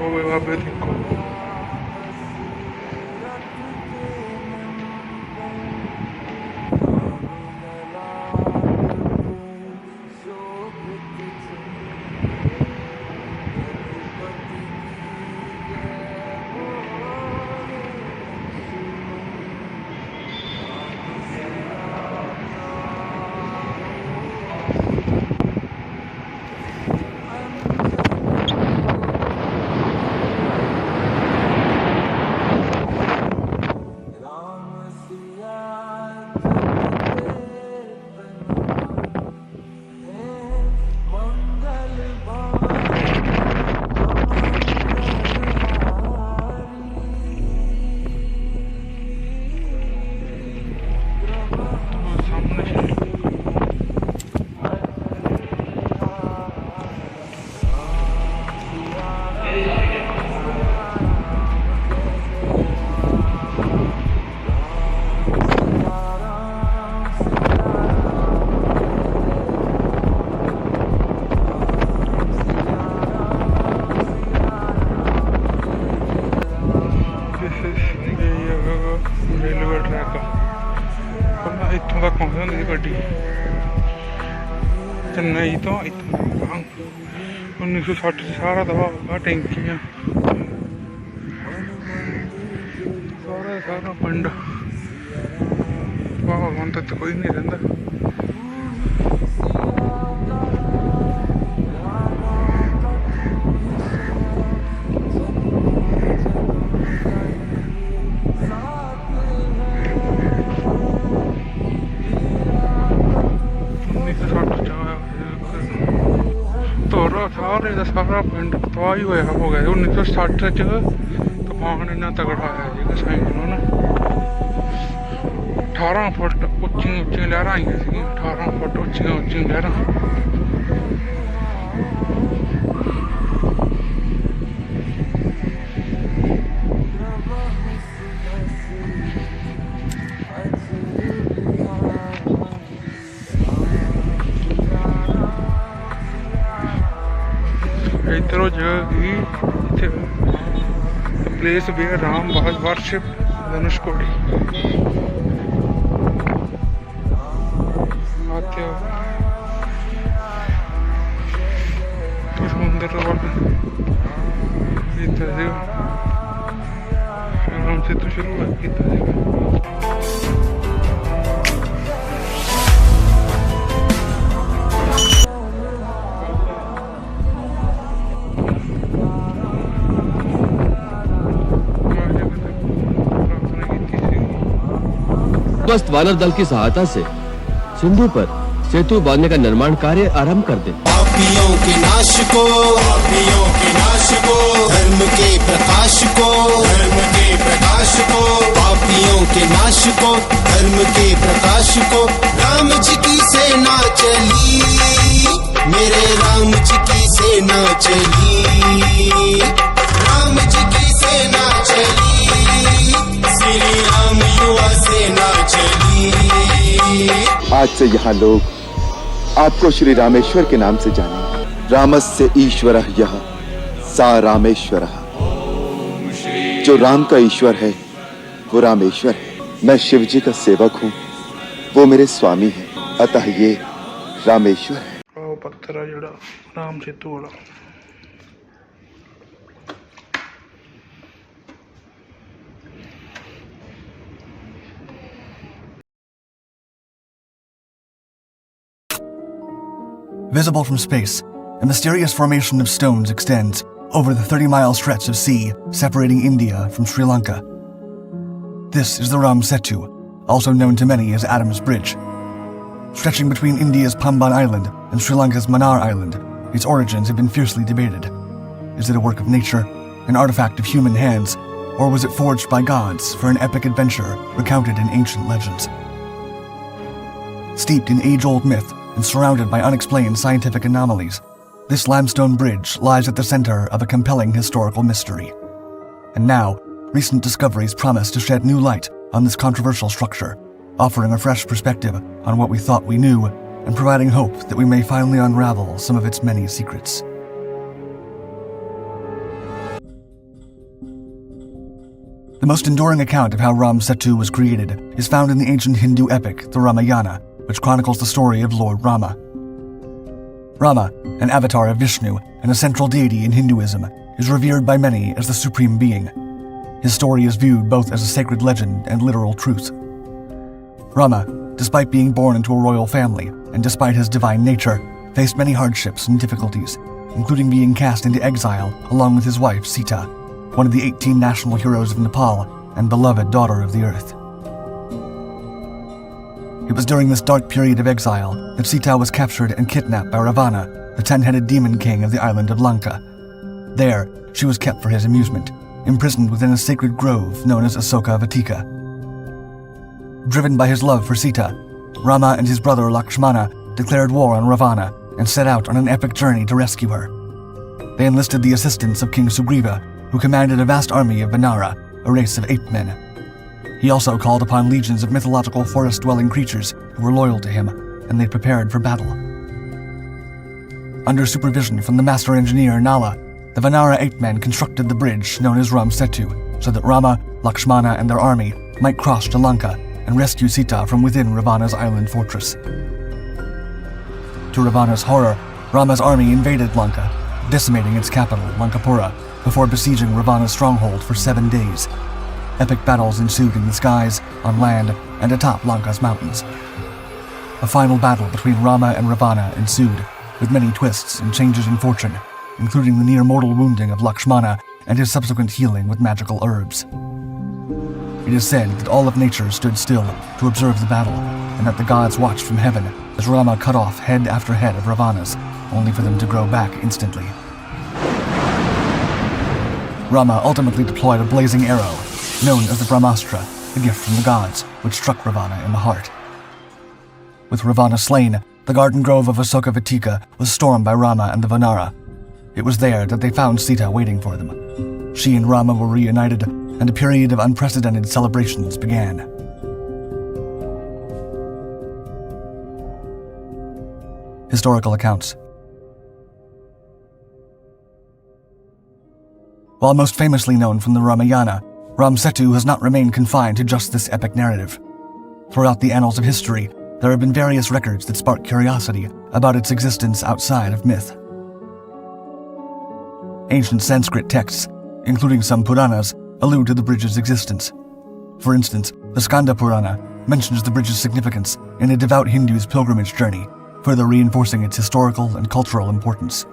ओए बाबे देखो रेलवे ट्रैक पहला इतों तक पहुँच जाती गड्डी चेन्नई तो इतना 1960 सारा दवा होगा टैंकियाँ सारा पिंड वाह हम तो कोई नहीं रहता सारे का सारा पिंड तबाही होया हो गया 1960 च तूफान इन्ना तगड़ा आया जी साइक्लोन 18 फुट उच्ची लहर आई 18 फुट उच्ची लहर इधरों जगह की place where Ram was worshipped Dhanushkodi समुद्र राम सेतु शुरू किया बस्त वानर दल की सहायता से सिंधु पर सेतु बांधने का निर्माण कार्य आरंभ कर दे। पापियों के नाश को धर्म के प्रकाश को पापियों के नाश को धर्म के प्रकाश को राम जी की सेना चली मेरे राम जी की सेना चली राम जी की सेना चली श्री राम युवा सेना चली। आज से यहाँ लोग आपको श्री रामेश्वर के नाम से जानेंगे। रामस्य ईश्वरः यः सा रामेश्वरः। जो राम का ईश्वर है वो रामेश्वर है। मैं शिव जी का सेवक हूँ, वो मेरे स्वामी है, अतः ये रामेश्वर है। पत्थर जड़ा राम सेतु वाला Visible from space, a mysterious formation of stones extends over the 30-mile stretch of sea separating India from Sri Lanka. This is the Ram Setu, also known to many as Adam's Bridge. Stretching between India's Pamban Island and Sri Lanka's Mannar Island, its origins have been fiercely debated. Is it a work of nature, an artifact of human hands, or was it forged by gods for an epic adventure recounted in ancient legends? Steeped in age-old myth and surrounded by unexplained scientific anomalies, this limestone bridge lies at the center of a compelling historical mystery. And now, recent discoveries promise to shed new light on this controversial structure, offering a fresh perspective on what we thought we knew and providing hope that we may finally unravel some of its many secrets. The most enduring account of how Ram Setu was created is found in the ancient Hindu epic, the Ramayana, which chronicles the story of Lord Rama. Rama, an avatar of Vishnu and a central deity in Hinduism, is revered by many as the supreme being. His story is viewed both as a sacred legend and literal truth. Rama, despite being born into a royal family and despite his divine nature, faced many hardships and difficulties, including being cast into exile along with his wife Sita, one of the 18 national heroes of Nepal and beloved daughter of the earth. It was during this dark period of exile that Sita was captured and kidnapped by Ravana, the 10-headed demon king of the island of Lanka. There, she was kept for his amusement, imprisoned within a sacred grove known as Asoka Vatika. Driven by his love for Sita, Rama and his brother Lakshmana declared war on Ravana and set out on an epic journey to rescue her. They enlisted the assistance of King Sugriva, who commanded a vast army of Vanara, a race of ape men. He also called upon legions of mythological forest-dwelling creatures who were loyal to him, and they prepared for battle. Under supervision from the master engineer Nala, the Vanara ape men constructed the bridge known as Ram Setu so that Rama, Lakshmana, and their army might cross to Lanka and rescue Sita from within Ravana's island fortress. To Ravana's horror, Rama's army invaded Lanka, decimating its capital, Lankapura, before besieging Ravana's stronghold for 7 days. Epic battles ensued in the skies, on land, and atop Lanka's mountains. A final battle between Rama and Ravana ensued, with many twists and changes in fortune, including the near-mortal wounding of Lakshmana and his subsequent healing with magical herbs. It is said that all of nature stood still to observe the battle, and that the gods watched from heaven as Rama cut off head after head of Ravana's, only for them to grow back instantly. Rama ultimately deployed a blazing arrow, known as the Brahmastra, a gift from the gods, which struck Ravana in the heart. With Ravana slain, the garden grove of Asoka Vatika was stormed by Rama and the Vanara. It was there that they found Sita waiting for them. She and Rama were reunited, and a period of unprecedented celebrations began. Historical accounts. While most famously known from the Ramayana, Ram Setu has not remained confined to just this epic narrative. Throughout the annals of history, there have been various records that spark curiosity about its existence outside of myth. Ancient Sanskrit texts, including some Puranas, allude to the bridge's existence. For instance, the Skanda Purana mentions the bridge's significance in a devout Hindu's pilgrimage journey, further reinforcing its historical and cultural importance.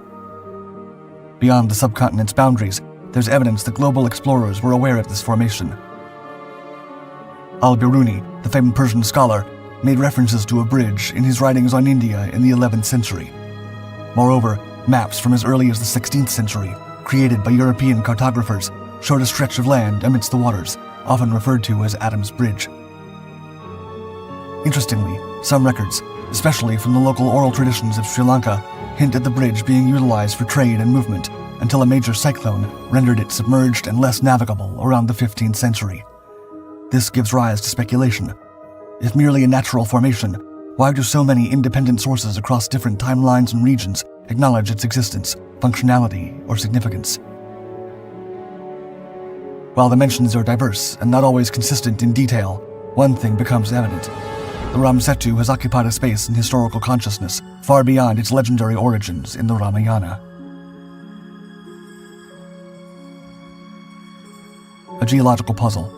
Beyond the subcontinent's boundaries, there's evidence that global explorers were aware of this formation. Al-Biruni, the famed Persian scholar, made references to a bridge in his writings on India in the 11th century. Moreover, maps from as early as the 16th century, created by European cartographers, showed a stretch of land amidst the waters, often referred to as Adam's Bridge. Interestingly, some records, especially from the local oral traditions of Sri Lanka, hint at the bridge being utilized for trade and movement until a major cyclone rendered it submerged and less navigable around the 15th century. This gives rise to speculation. If merely a natural formation, why do so many independent sources across different timelines and regions acknowledge its existence, functionality, or significance? While the mentions are diverse and not always consistent in detail, one thing becomes evident. The Ram Setu has occupied a space in historical consciousness far beyond its legendary origins in the Ramayana. A geological puzzle.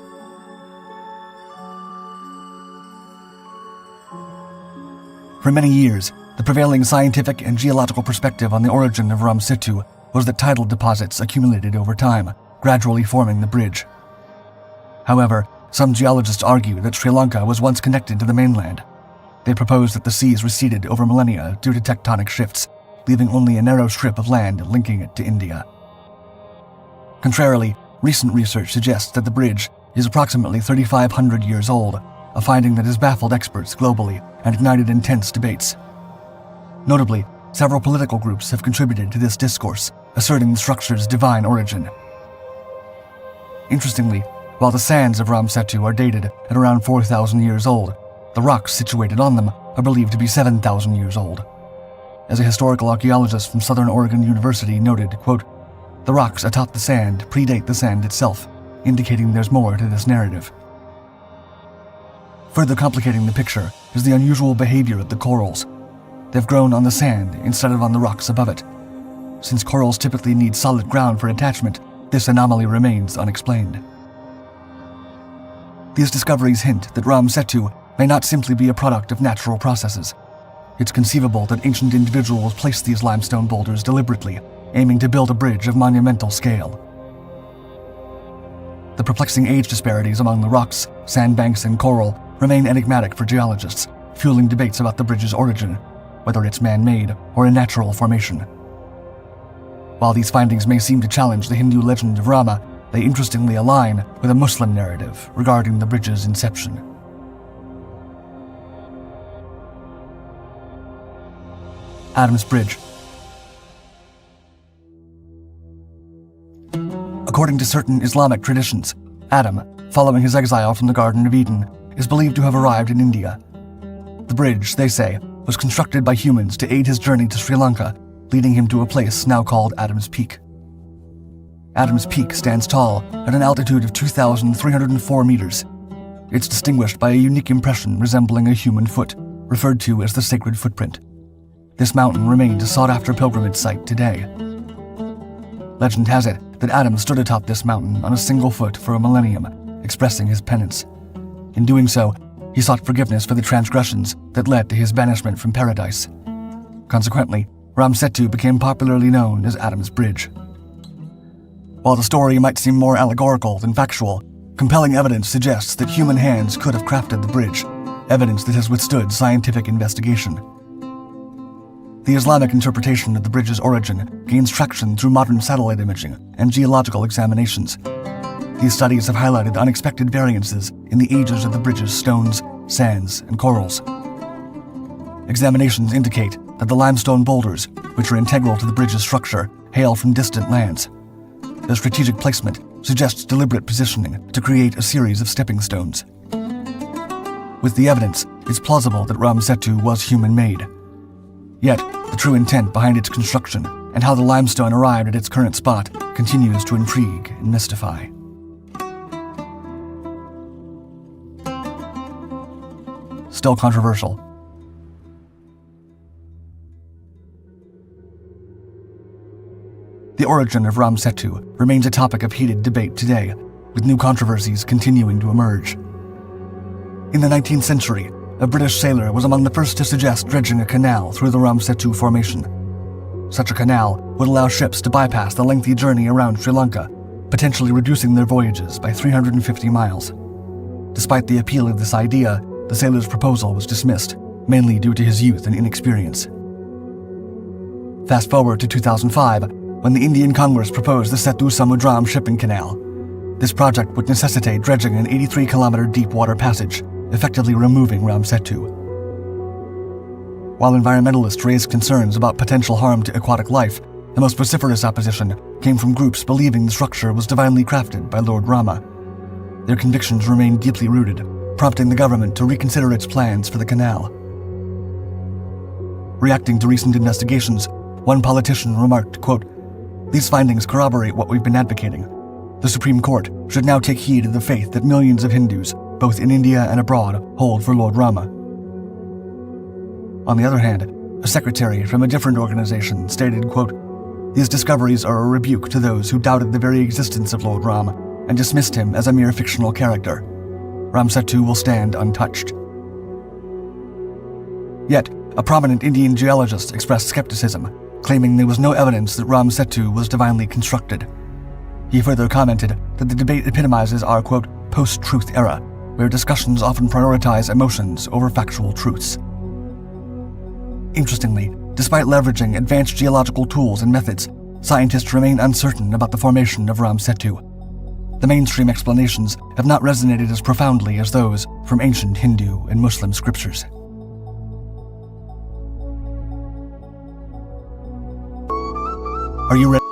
For many years, the prevailing scientific and geological perspective on the origin of Ram Setu was that tidal deposits accumulated over time, gradually forming the bridge. However, some geologists argue that Sri Lanka was once connected to the mainland. They propose that the seas receded over millennia due to tectonic shifts, leaving only a narrow strip of land linking it to India. Contrarily, recent research suggests that the bridge is approximately 3,500 years old, a finding that has baffled experts globally and ignited intense debates. Notably, several political groups have contributed to this discourse, asserting the structure's divine origin. Interestingly, while the sands of Ram Setu are dated at around 4,000 years old, the rocks situated on them are believed to be 7,000 years old. As a historical archaeologist from Southern Oregon University noted, quote, "The rocks atop the sand predate the sand itself, indicating there's more to this narrative. Further complicating the picture is the unusual behavior of the corals. They've grown on the sand instead of on the rocks above it. Since corals typically need solid ground for attachment, this anomaly remains unexplained. These discoveries hint that Ram Setu may not simply be a product of natural processes. It's conceivable that ancient individuals placed these limestone boulders deliberately, aiming to build a bridge of monumental scale. The perplexing age disparities among the rocks, sandbanks, and coral remain enigmatic for geologists, fueling debates about the bridge's origin, whether it's man-made or a natural formation. While these findings may seem to challenge the Hindu legend of Rama, they interestingly align with a Muslim narrative regarding the bridge's inception. Adam's Bridge. According to certain Islamic traditions, Adam, following his exile from the Garden of Eden, is believed to have arrived in India. The bridge, they say, was constructed by humans to aid his journey to Sri Lanka, leading him to a place now called Adam's Peak. Adam's Peak stands tall at an altitude of 2,304 meters. It's distinguished by a unique impression resembling a human foot, referred to as the sacred footprint. This mountain remains a sought-after pilgrimage site today. Legend has it that Adam stood atop this mountain on a single foot for a millennium, expressing his penance. In doing so, he sought forgiveness for the transgressions that led to his banishment from paradise. Consequently, Ram Setu became popularly known as Adam's Bridge. While the story might seem more allegorical than factual, compelling evidence suggests that human hands could have crafted the bridge, evidence that has withstood scientific investigation. The Islamic interpretation of the bridge's origin gains traction through modern satellite imaging and geological examinations. These studies have highlighted unexpected variances in the ages of the bridge's stones, sands, and corals. Examinations indicate that the limestone boulders, which are integral to the bridge's structure, hail from distant lands. Their strategic placement suggests deliberate positioning to create a series of stepping stones. With the evidence, it's plausible that Ram Setu was human-made. Yet, the true intent behind its construction and how the limestone arrived at its current spot continues to intrigue and mystify. Still controversial. The origin of Ram Setu remains a topic of heated debate today, with new controversies continuing to emerge. In the 19th century, a British sailor was among the first to suggest dredging a canal through the Ram Setu formation. Such a canal would allow ships to bypass the lengthy journey around Sri Lanka, potentially reducing their voyages by 350 miles. Despite the appeal of this idea, the sailor's proposal was dismissed, mainly due to his youth and inexperience. Fast forward to 2005, when the Indian Congress proposed the Setu Samudram shipping canal. This project would necessitate dredging an 83-kilometer deep water passage, effectively removing Ram Setu. While environmentalists raised concerns about potential harm to aquatic life, the most vociferous opposition came from groups believing the structure was divinely crafted by Lord Rama. Their convictions remained deeply rooted, prompting the government to reconsider its plans for the canal. Reacting to recent investigations, one politician remarked, quote, "These findings corroborate what we've been advocating. The Supreme Court should now take heed of the faith that millions of Hindus, both in India and abroad, hold for Lord Rama." On the other hand, a secretary from a different organization stated, quote, "These discoveries are a rebuke to those who doubted the very existence of Lord Rama and dismissed him as a mere fictional character. Ram Setu will stand untouched." Yet, a prominent Indian geologist expressed skepticism, claiming there was no evidence that Ram Setu was divinely constructed. He further commented that the debate epitomizes our, quote, post-truth era, where discussions often prioritize emotions over factual truths. Interestingly, despite leveraging advanced geological tools and methods, scientists remain uncertain about the formation of Ram Setu. The mainstream explanations have not resonated as profoundly as those from ancient Hindu and Muslim scriptures. Are you ready?